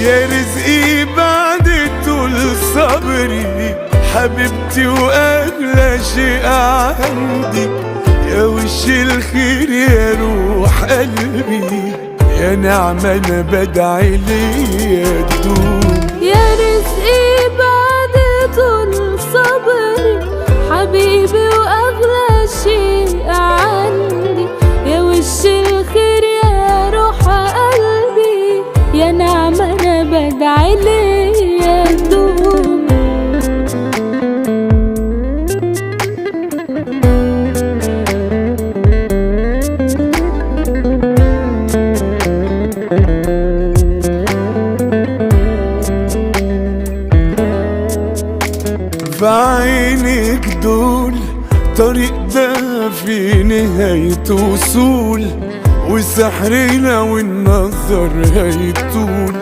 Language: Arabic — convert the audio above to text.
يا رزقي بعد طول صبري، حبيبتي واغلى شيء عندي، يا وش الخير يا روح قلبي، يا نعمة انا بدعي ليا تدوم. يا رزقي بعد طول صبري، حبيبي واغلى شيء عندي، يا وش الخير يا روح قلبي، يا نعمة انا بدعي ليا تدوم. في عينك دول طريق ده في نهاية وصول، وسحرنا والنظر هيطول،